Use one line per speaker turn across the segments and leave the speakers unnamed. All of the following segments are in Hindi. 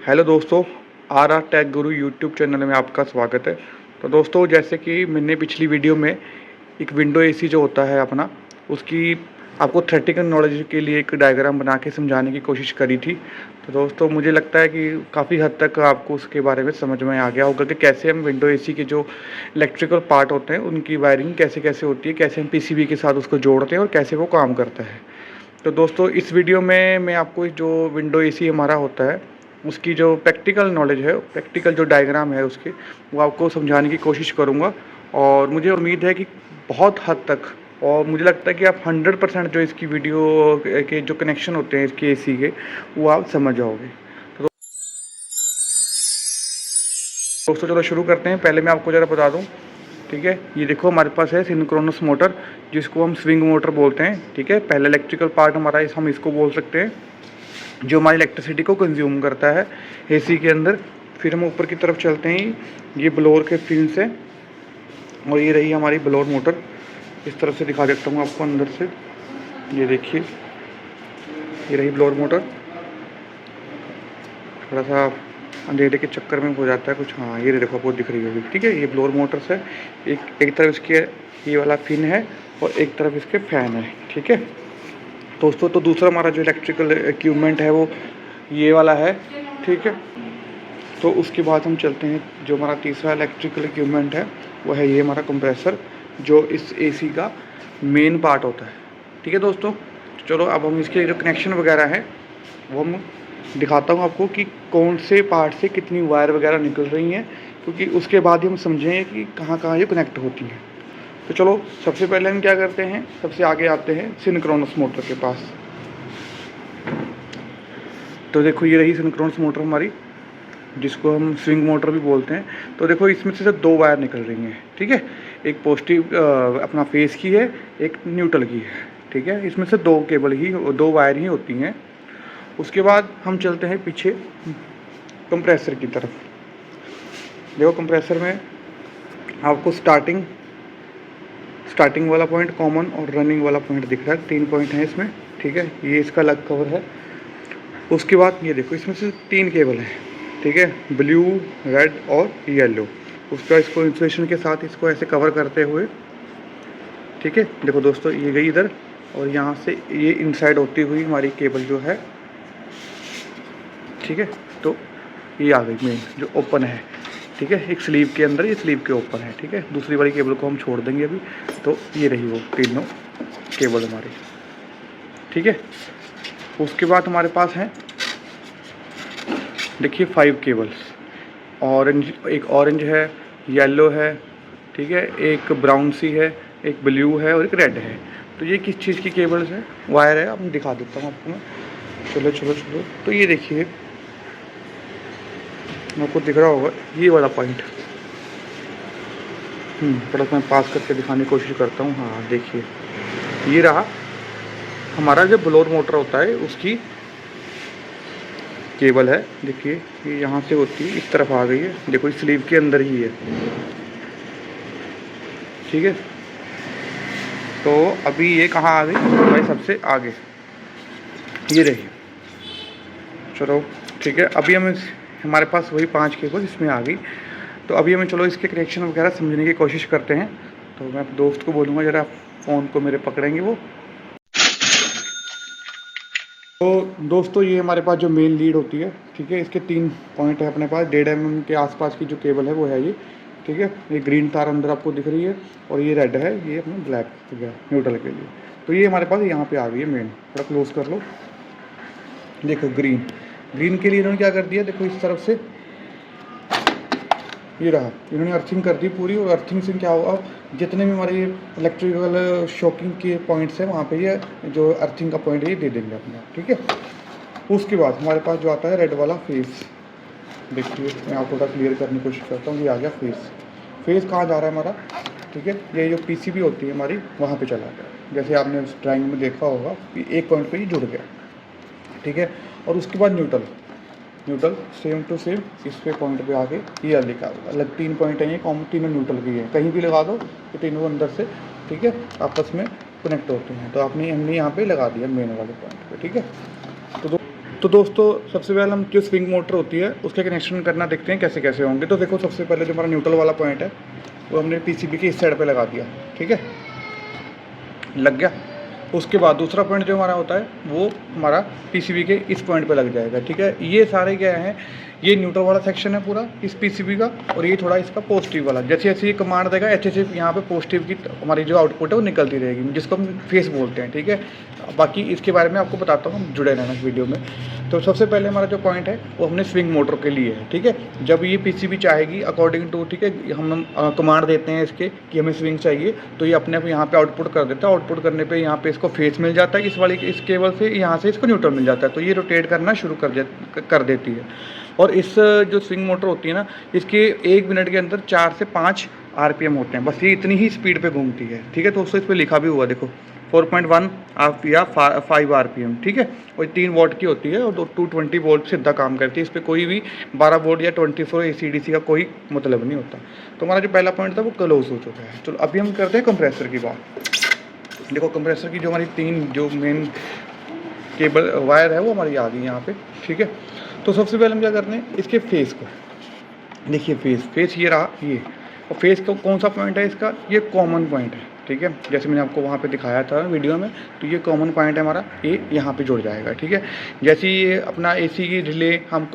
हेलो दोस्तों, are take Guru YouTube channel में आपका स्वागत है। तो दोस्तों, जैसे कि मैंने पिछली वीडियो में एक विंडो एसी जो होता है अपना, उसकी आपको थ्योरेटिकल नॉलेज के लिए एक डायग्राम बना के समझाने की कोशिश करी थी। तो दोस्तों, मुझे लगता है कि काफ़ी हद तक आपको उसके बारे में समझ में आ गया होगा कि कैसे हम विंडो एसी के जो इलेक्ट्रिकल पार्ट होते हैं उनकी वायरिंग कैसे कैसे होती है, कैसे हम पीसीबी के साथ उसको जोड़ते हैं और कैसे वो काम करता है। तो दोस्तों, इस वीडियो में मैं आपको जो विंडो एसी हमारा होता है उसकी जो प्रैक्टिकल नॉलेज है, प्रैक्टिकल जो डायग्राम है उसके, वो आपको समझाने की कोशिश करूँगा। और मुझे उम्मीद है कि बहुत हद तक, और मुझे लगता है कि आप 100% जो इसकी वीडियो के जो कनेक्शन होते हैं इसके एसी के, वो आप समझ जाओगे। तो दोस्तों, चलो शुरू करते हैं। पहले मैं आपको ज़रा बता दूँ, ठीक है। ये देखो, हमारे पास है सिंक्रोनस मोटर, जिसको हम स्विंग मोटर बोलते हैं, ठीक है। पहले इलेक्ट्रिकल पार्ट हमारा हम इसको बोल सकते हैं, जो हमारी इलेक्ट्रिसिटी को कंज्यूम करता है एसी के अंदर। फिर हम ऊपर की तरफ चलते हैं, ये ब्लोअर के फिन्स है, और ये रही हमारी ब्लोअर मोटर। इस तरफ से दिखा देता हूँ आपको अंदर से, ये देखिए, ये रही ब्लोअर मोटर। थोड़ा सा अंधेरे के चक्कर में हो जाता है कुछ, हाँ ये देखो आपको दिख रही होगी, ठीक है। ये ब्लोअर मोटर्स है, एक तरफ इसके ये वाला फिन है और एक तरफ इसके फैन है, ठीक है दोस्तों। तो दूसरा हमारा जो इलेक्ट्रिकल इक्विपमेंट है वो ये वाला है, ठीक है। तो उसके बाद हम चलते हैं, जो हमारा तीसरा इलेक्ट्रिकल इक्विपमेंट है वो है ये हमारा कंप्रेसर, जो इस एसी का मेन पार्ट होता है, ठीक है दोस्तों। चलो अब हम इसके जो कनेक्शन वगैरह हैं वो हम दिखाता हूँ आपको कि कौन से पार्ट से कितनी वायर वगैरह निकल रही हैं, क्योंकि उसके बाद ही हम समझेंगे कि कहाँ कहाँ ये कनेक्ट होती हैं। तो चलो, सबसे पहले हम क्या करते हैं, सबसे आगे आते हैं सिंक्रोनस मोटर के पास। तो देखो, ये रही सिंक्रोनस मोटर हमारी, जिसको हम स्विंग मोटर भी बोलते हैं। तो देखो, इसमें से दो वायर निकल रही हैं, ठीक है। एक पॉजिटिव अपना फेस की है, एक न्यूट्रल की है, ठीक है। इसमें से दो केबल ही, दो वायर ही होती हैं। उसके बाद हम चलते हैं पीछे कंप्रेसर की तरफ। देखो, कंप्रेसर में आपको स्टार्टिंग वाला पॉइंट कॉमन और रनिंग वाला पॉइंट दिख रहा है, 3 पॉइंट हैं इसमें, ठीक है। ये इसका अलग कवर है। उसके बाद ये देखो, इसमें से 3 केबल हैं, ठीक है, ब्लू, रेड और येलो। उसका इसको इंसुलेशन के साथ इसको ऐसे कवर करते हुए, ठीक है। देखो दोस्तों, ये गई इधर, और यहाँ से ये इनसाइड होती हुई हमारी केबल जो है, ठीक है। तो ये आ गई मेन जो ओपन है, ठीक है। एक स्लीव के अंदर, ये स्लीव के ओपन है, ठीक है। दूसरी वाली केबल को हम छोड़ देंगे अभी। तो ये रही वो तीनों केबल हमारी, ठीक है। उसके बाद हमारे पास है, देखिए, 5 केबल्स। एक ऑरेंज है, येलो है, ठीक है, एक ब्राउन सी है, एक ब्लू है और एक रेड है। तो ये किस चीज़ की केबल्स है, वायर है, अब दिखा देता हूँ आपको मैं। चलो। तो ये देखिए, आपको दिख रहा होगा ये वाला पॉइंट, थोड़ा सा मैं पास करके दिखाने की कोशिश करता हूँ। हाँ देखिए, ये रहा हमारा जो ब्लोअर मोटर होता है उसकी केबल है। देखिए, ये यहाँ से होती है, इस तरफ आ गई है, देखो इस स्लीव के अंदर ही है, ठीक है। तो अभी ये कहाँ आ गई भाई, सबसे आगे ये रही। चलो ठीक है, अभी हमारे पास वही 5 केबल इसमें आ गई। तो अभी हमें चलो इसके कनेक्शन वगैरह समझने की कोशिश करते हैं। तो मैं दोस्त को बोलूँगा जरा फ़ोन को मेरे पकड़ेंगे वो। तो दोस्तों, ये हमारे पास जो मेन लीड होती है, ठीक है, इसके 3 पॉइंट है अपने पास। 1.5 mm के आसपास की जो केबल है वो है ये, ठीक है। ये ग्रीन तार अंदर आपको दिख रही है, और ये रेड है, ये अपना ब्लैक हो गया न्यूट्रल के लिए। तो ये हमारे पास यहाँ पे आ गई है मेन। थोड़ा क्लोज कर लो, देखो ग्रीन के लिए इन्होंने क्या कर दिया, देखो इस तरफ से ये रहा, इन्होंने अर्थिंग कर दी पूरी। और अर्थिंग से क्या होगा, जितने भी हमारे ये इलेक्ट्रिकल शॉकिंग के पॉइंट्स हैं वहाँ पे ये जो अर्थिंग का पॉइंट है ये दे देंगे अपना, ठीक है। उसके बाद हमारे पास जो आता है रेड वाला फेस, देखिए मैं आपको थोड़ा क्लियर करने की कोशिश करता हूँ। ये आ गया फेस कहाँ जा रहा है हमारा, ठीक है। ये जो पीसीबी होती है हमारी, वहाँ पे चला गया, जैसे आपने उस ड्राइंग में देखा होगा कि एक पॉइंट पे ही जुड़ गया, ठीक है। और उसके बाद न्यूट्रल सेम टू सेम इस पे पॉइंट पे आके ये लिखा होगा। अलग 3 पॉइंट है ये, कॉमन तीनों न्यूट्रल की है, कहीं भी लगा दो ये तीनों अंदर से, ठीक है, आपस में कनेक्ट होते हैं। तो हमने यहाँ पे लगा दिया मेन वाले पॉइंट पे, ठीक है। तो दोस्तों सबसे पहले हम जो स्विंग मोटर होती है उसके कनेक्शन करना देखते हैं कैसे कैसे होंगे। तो देखो सबसे पहले जो हमारा न्यूट्रल वाला पॉइंट है वो हमने पीसीबी के इस साइड पे लगा दिया, ठीक है, लग गया। उसके बाद दूसरा पॉइंट जो हमारा होता है वो हमारा पीसीबी के इस पॉइंट पे लग जाएगा, ठीक है। ये सारे क्या हैं, ये न्यूट्रल वाला सेक्शन है पूरा इस पीसीबी का, और ये थोड़ा इसका पॉजिटिव वाला। जैसे जैसे ये कमांड देगा ऐसे ऐसे यहाँ पे पॉजिटिव की हमारी जो आउटपुट है वो निकलती रहेगी, जिसको हम फेस बोलते हैं, ठीक है। बाकी इसके बारे में आपको बताता हूँ, हम जुड़े रहना इस वीडियो में। तो सबसे पहले हमारा जो पॉइंट है वो हमने स्विंग मोटर के लिए है, ठीक है। जब ये पीसीबी चाहेगी अकॉर्डिंग टू, ठीक है, हम कमांड देते हैं इसके कि हमें स्विंग चाहिए, तो ये अपने आप यहाँ पे आउटपुट कर देता है। आउटपुट करने पे यहाँ पे इसको फेस मिल जाता है इस केबल से, यहाँ से इसको न्यूट्रल मिल जाता है, तो ये रोटेट करना शुरू कर देती है। और इस जो स्विंग मोटर होती है ना, इसके 1 मिनट के अंदर 4 से 5 आरपीएम होते हैं, बस ये इतनी ही स्पीड पे घूमती है, ठीक है। तो उससे इस पर लिखा भी हुआ देखो 4.1 आप या 5 आरपीएम, ठीक है। और 3 वॉट की होती है और 220 वोल्ट सीधा काम करती है। इस पर कोई भी 12 वोल्ट या 24 एसीडीसी का कोई मतलब नहीं होता। तो हमारा जो पहला पॉइंट था वो क्लोज हो चुका है। चलो अभी हम करते हैं कंप्रेसर की बात। देखो कंप्रेसर की जो हमारी 3 जो मेन केबल वायर है वो हमारी आ गई यहाँ पे, ठीक है। तो सबसे पहले हम क्या करते हैं, इसके फेस को देखिए, फेस ये रहा ये, और फेस का कौन सा पॉइंट है इसका, ये कॉमन पॉइंट है, ठीक है। जैसे मैंने आपको वहाँ पे दिखाया था वीडियो में, तो ये कॉमन पॉइंट है हमारा, ये यहाँ पे जुड़ जाएगा, ठीक है। जैसे ये अपना एसी की रिले हम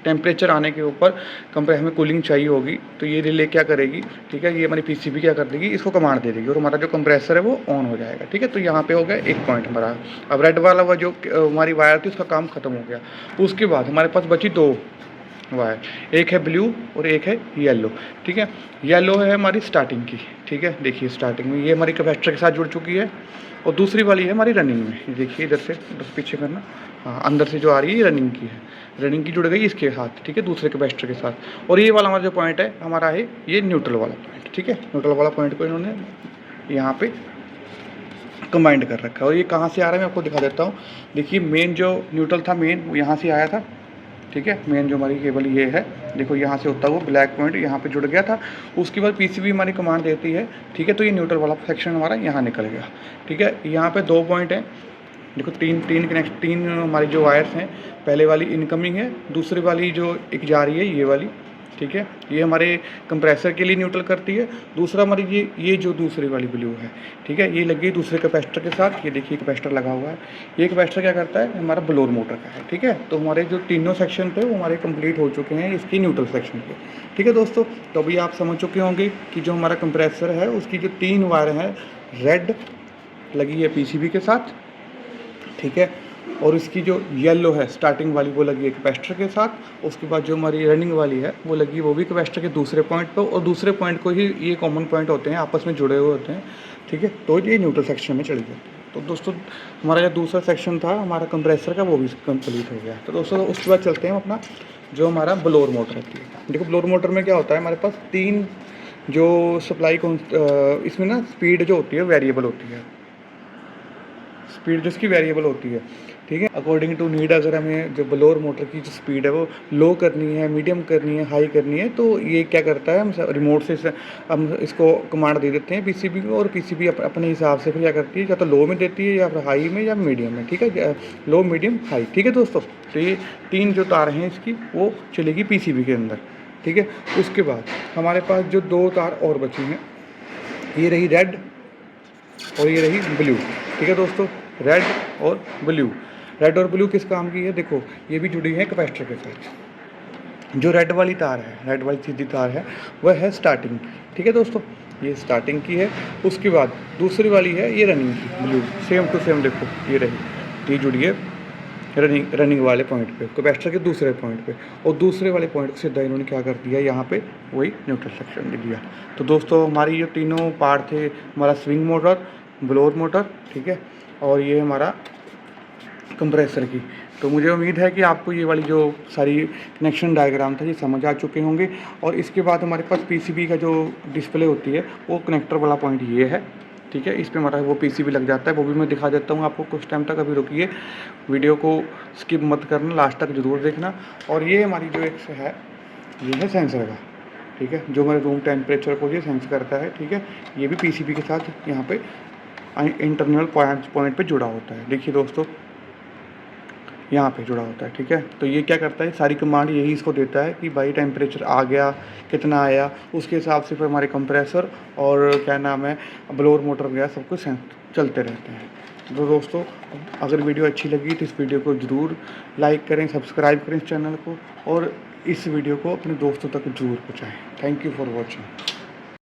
टेम्परेचर आने के ऊपर हमें कूलिंग चाहिए होगी, तो ये रिले क्या करेगी, ठीक है, ये हमारी पीसीबी क्या कर देगी, इसको कमांड दे देगी और हमारा जो कंप्रेसर है वो ऑन हो जाएगा, ठीक है। तो यहाँ पे हो गया एक पॉइंट हमारा। अब रेड वाला वो जो हमारी वायर थी उसका काम खत्म हो गया। उसके बाद हमारे पास बची 2 वायर, एक है ब्लू और एक है येलो, ठीक है। येलो है हमारी स्टार्टिंग की, ठीक है, देखिए स्टार्टिंग में ये हमारी कैपेसिटर के साथ जुड़ चुकी है, और दूसरी वाली है हमारी रनिंग में, देखिए इधर से बस पीछे करना, हाँ अंदर से जो आ रही है ये रनिंग की है, रनिंग की जुड़ गई इसके साथ, ठीक है, दूसरे कैपेसिटर के साथ। और ये वाला हमारा जो पॉइंट है हमारा है ये न्यूट्रल वाला पॉइंट, ठीक है। न्यूट्रल वाला पॉइंट को इन्होंने यहाँ पे कंबाइंड कर रखा है। और ये कहाँ से आ रहा है मैं आपको दिखा देता हूँ। देखिए मेन जो न्यूट्रल था मेन वो यहाँ से आया था, ठीक है। मेन जो हमारी केबल ये है, देखो यहाँ से होता हुआ ब्लैक पॉइंट यहाँ पे जुड़ गया था। उसके बाद पीसीबी हमारी कमांड देती है, ठीक है। तो ये न्यूट्रल वाला सेक्शन हमारा यहाँ निकल गया, ठीक है। यहाँ पे 2 पॉइंट हैं, देखो 3 हमारी जो वायर्स हैं, पहले वाली इनकमिंग है, दूसरी वाली जो एक जा रही है ये वाली, ठीक है, ये हमारे कंप्रेसर के लिए न्यूट्रल करती है। दूसरा हमारी ये जो दूसरी वाली ब्लू है, ठीक है, ये लगी दूसरे कैपेसिटर के साथ, ये देखिए कैपेसिटर लगा हुआ है। ये कैपेसिटर क्या करता है, हमारा ब्लोर मोटर का है, ठीक है। तो हमारे जो तीनों सेक्शन थे वो हमारे कंप्लीट हो चुके हैं इसकी न्यूट्रल सेक्शन के, ठीक है दोस्तों। तो अभी आप समझ चुके होंगे कि जो हमारा कंप्रेसर है उसकी जो 3 वायर हैं, रेड लगी है पीसीबी के साथ, ठीक है, और इसकी जो येलो है स्टार्टिंग वाली वो लगी है कैपेसिटर के साथ। उसके बाद जो हमारी रनिंग वाली है वो लगी वो भी कैपेसिटर के दूसरे पॉइंट पर, और दूसरे पॉइंट को ही ये कॉमन पॉइंट होते हैं, आपस में जुड़े हुए होते हैं, ठीक है। तो ये न्यूट्रल सेक्शन में चली जाती है। तो दोस्तों हमारा जो दूसरा सेक्शन था हमारा कंप्रेसर का वो भी कंप्लीट हो गया। तो दोस्तों उसके बाद चलते हैं अपना जो हमारा ब्लोर मोटर होती है। देखो ब्लोर मोटर में क्या होता है, हमारे पास 3 जो सप्लाई इसमें ना स्पीड जो होती है वेरिएबल होती है, स्पीड जिसकी वेरिएबल होती है, ठीक है। अकॉर्डिंग टू नीड अगर हमें जो ब्लोअर मोटर की जो स्पीड है वो लो करनी है, मीडियम करनी है, हाई करनी है, तो ये क्या करता है, हम रिमोट से हम इसको कमांड दे देते हैं पीसीबी को, और पीसीबी अपने हिसाब से फिर क्या करती है, या तो लो में देती है या फिर हाई में या मीडियम में, ठीक है, लो मीडियम हाई, ठीक है दोस्तों। तो ये 3 जो तार हैं इसकी वो चलेगी पीसीबी के अंदर, ठीक है। उसके बाद हमारे पास जो 2 तार और बची हैं, ये रही रेड और ये रही ब्लू, ठीक है दोस्तों। रेड और ब्लू, रेड और ब्लू किस काम की है, देखो ये भी जुड़ी है कैपेसिटर के साथ। जो रेड वाली तार है, रेड वाली सीधी तार है, वह है स्टार्टिंग की, ठीक है दोस्तों, ये स्टार्टिंग की है। उसके बाद दूसरी वाली है ये रनिंग की ब्लू, सेम टू सेम देखो ये रही, ये जुड़ी है रनिंग वाले पॉइंट पे, कैपेसिटर के दूसरे पॉइंट पे, और दूसरे वाले पॉइंट को सीधा इन्होंने क्या कर दिया, यहाँ पे वही न्यूट्रल सेक्शन दे दिया। तो दोस्तों हमारी जो तीनों पार्ट थे, हमारा स्विंग मोटर, ब्लोअर मोटर, ठीक है, और ये हमारा कंप्रेसर की। तो मुझे उम्मीद है कि आपको ये वाली जो सारी कनेक्शन डायग्राम था ये समझ आ चुके होंगे। और इसके बाद हमारे पास पीसीबी का जो डिस्प्ले होती है वो कनेक्टर वाला पॉइंट ये है, ठीक है। इस पे हमारा वो पीसीबी लग जाता है, वो भी मैं दिखा देता हूँ आपको कुछ टाइम तक। अभी रुकिए, वीडियो को स्किप मत करना, लास्ट तक ज़रूर देखना। और ये हमारी जो एक है ये है सेंसर का, ठीक है, जो हमारे रूम टेम्परेचर को ये सेंस करता है, ठीक है। ये भी पीसीबी के साथ यहाँ पे इंटरनल पॉइंट पे जुड़ा होता है। देखिए दोस्तों यहाँ पे जुड़ा होता है, ठीक है। तो ये क्या करता है, सारी कमांड यही इसको देता है कि भाई टेम्परेचर आ गया, कितना आया, उसके हिसाब से फिर हमारे कंप्रेसर और क्या नाम है ब्लोअर मोटर वगैरह सब कुछ चलते रहते हैं। तो दोस्तों, अगर वीडियो अच्छी लगी तो इस वीडियो को ज़रूर लाइक करें, सब्सक्राइब करें इस चैनल को, और इस वीडियो को अपने दोस्तों तक ज़रूर पहुँचाएँ। Thank you for watching.